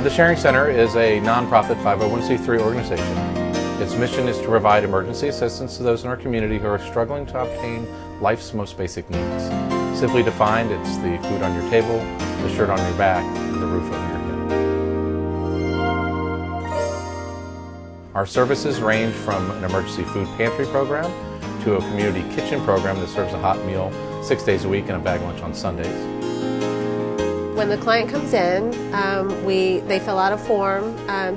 The Sharing Center is a nonprofit 501c3 organization. Its mission is to provide emergency assistance to those in our community who are struggling to obtain life's most basic needs. Simply defined, it's the food on your table, the shirt on your back, and the roof over your head. Our services range from an emergency food pantry program to a community kitchen program that serves a hot meal 6 days a week and a bag lunch on Sundays. When the client comes in, they fill out a form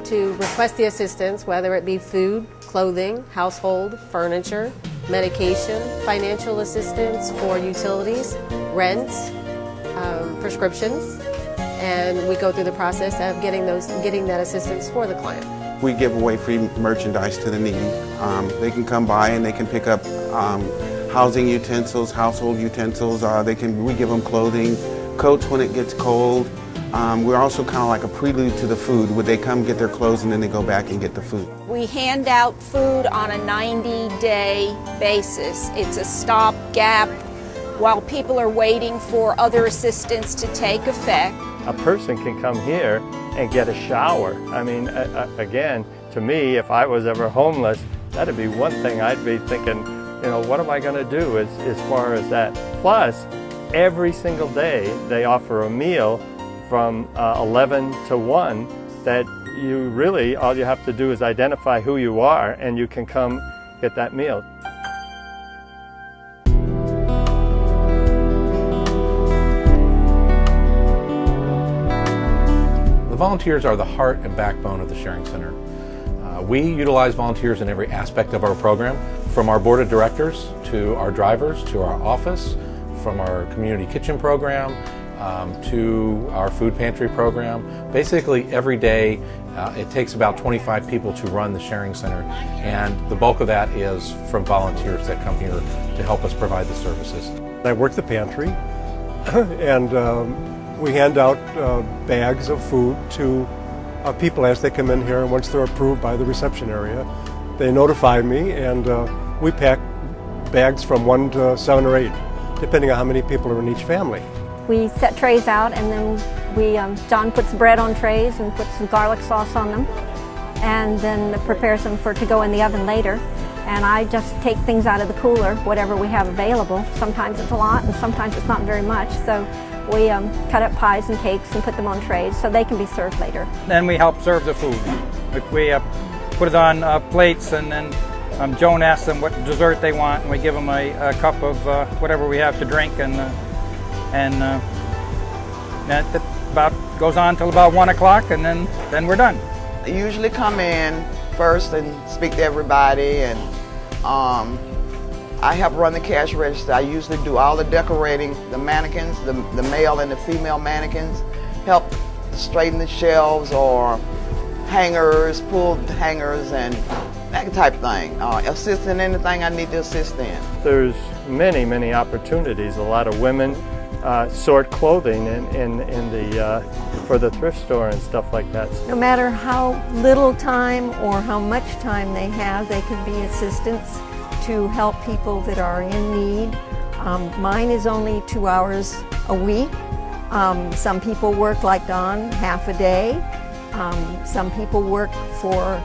to request the assistance, whether it be food, clothing, household, furniture, medication, financial assistance for utilities, rent, prescriptions, and we go through the process of getting that assistance for the client. We give away free merchandise to the needy. They can come by and they can pick up housing utensils, household utensils. We give them clothing, coats when it gets cold. We're also kind of like a prelude to the food, where they come get their clothes and then they go back and get the food. We hand out food on a 90-day basis. It's a stopgap while people are waiting for other assistance to take effect. A person can come here and get a shower. I mean, again, to me, if I was ever homeless, that'd be one thing I'd be thinking, you know, what am I going to do as far as that? Plus, every single day they offer a meal from 11 to 1 that you really, all you have to do is identify who you are and you can come get that meal. The volunteers are the heart and backbone of the Sharing Center. We utilize volunteers in every aspect of our program, from our board of directors to our drivers to our office, from our community kitchen program to our food pantry program. Basically every day it takes about 25 people to run the Sharing Center, and the bulk of that is from volunteers that come here to help us provide the services. I work the pantry and we hand out bags of food to people as they come in here, and once they're approved by the reception area, they notify me, and we pack bags from 1 to 7 or 8, depending on how many people are in each family. We set trays out, and then John puts bread on trays and puts some garlic sauce on them, and then prepares them to go in the oven later. And I just take things out of the cooler, whatever we have available. Sometimes it's a lot, and sometimes it's not very much. So we cut up pies and cakes and put them on trays so they can be served later. Then we help serve the food. We put it on plates, and then Joan asks them what dessert they want, and we give them a cup of whatever we have to drink, and that about goes on till about 1 o'clock, and then we're done. I usually come in first and speak to everybody, and I help run the cash register. I usually do all the decorating, the mannequins, the male and the female mannequins, help straighten the shelves or hangers, pull the hangers, and that type of thing. Assist in anything I need to assist in. There's many opportunities. A lot of women sort clothing for the thrift store and stuff like that. No matter how little time or how much time they have, they can be assistants to help people that are in need. Mine is only 2 hours a week. Some people work like Don, half a day. Some people work for a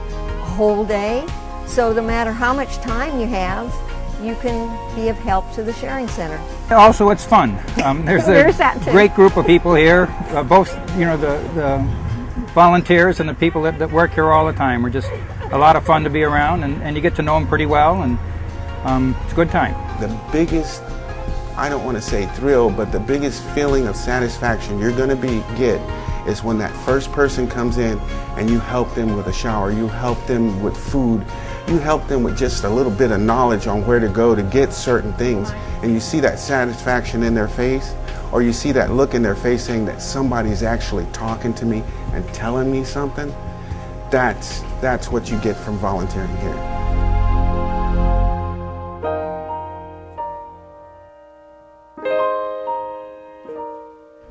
whole day. So no matter how much time you have, you can be of help to the Sharing Center. Also, it's fun. There's a great group of people here, both the volunteers and the people that work here all the time. We're just a lot of fun to be around, and you get to know them pretty well, and it's a good time. The biggest, I don't want to say thrill, but the biggest feeling of satisfaction you're going to get is when that first person comes in and you help them with a shower, you help them with food, you help them with just a little bit of knowledge on where to go to get certain things, and you see that satisfaction in their face, or you see that look in their face saying that somebody's actually talking to me and telling me something. That's what you get from volunteering here.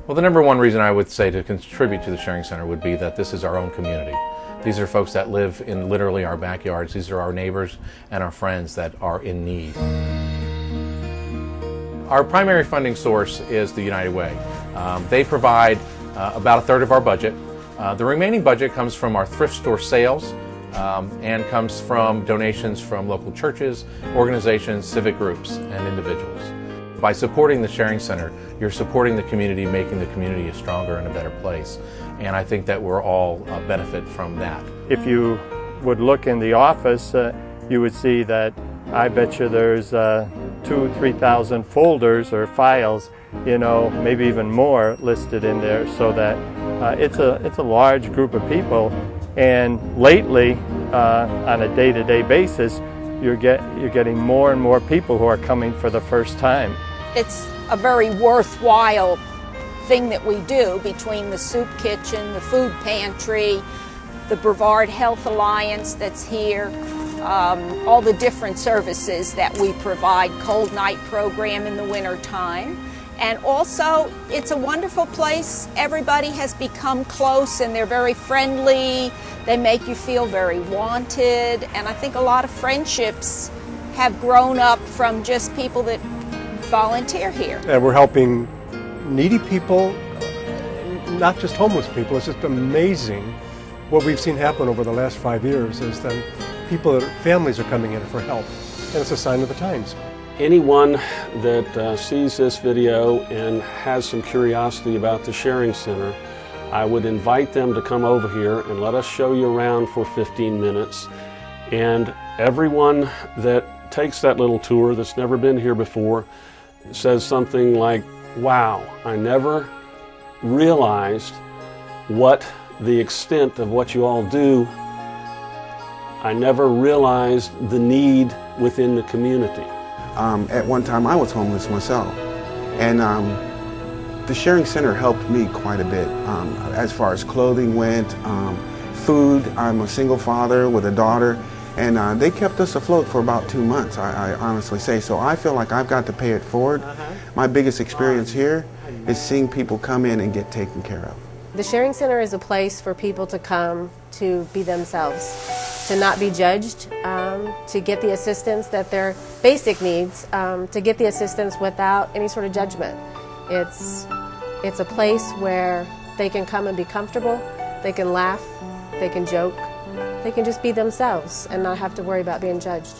Well, the number one reason I would say to contribute to the Sharing Center would be that this is our own community. These are folks that live in literally our backyards. These are our neighbors and our friends that are in need. Our primary funding source is the United Way. They provide about a third of our budget, The remaining budget comes from our thrift store sales and comes from donations from local churches, organizations, civic groups, and individuals. By supporting the Sharing Center, you're supporting the community, making the community a stronger and a better place. And I think that we're all benefit from that. If you would look in the office, you would see that I bet you there's 2,000-3,000 folders or files, you know, maybe even more listed in there, so that it's a large group of people. And lately, on a day-to-day basis, you're getting more and more people who are coming for the first time. It's a very worthwhile thing that we do between the soup kitchen, the food pantry, the Brevard Health Alliance that's here, all the different services that we provide, cold night program in the winter time. And also, it's a wonderful place. Everybody has become close and they're very friendly. They make you feel very wanted. And I think a lot of friendships have grown up from just people that volunteer here. And we're helping needy people, not just homeless people. It's just amazing what we've seen happen over the last 5 years is that families are coming in for help. And it's a sign of the times. Anyone that sees this video and has some curiosity about the Sharing Center, I would invite them to come over here and let us show you around for 15 minutes. And everyone that takes that little tour that's never been here before says something like, wow, I never realized what the extent of what you all do. I never realized the need within the community. At one time I was homeless myself, and the Sharing Center helped me quite a bit as far as clothing went, food. I'm a single father with a daughter, and they kept us afloat for about 2 months, I honestly say. So I feel like I've got to pay it forward. My biggest experience here is seeing people come in and get taken care of. The Sharing Center is a place for people to come to be themselves, to not be judged, to get the assistance that their basic needs, to get the assistance without any sort of judgment. It's a place where they can come and be comfortable, they can laugh, they can joke, they can just be themselves and not have to worry about being judged.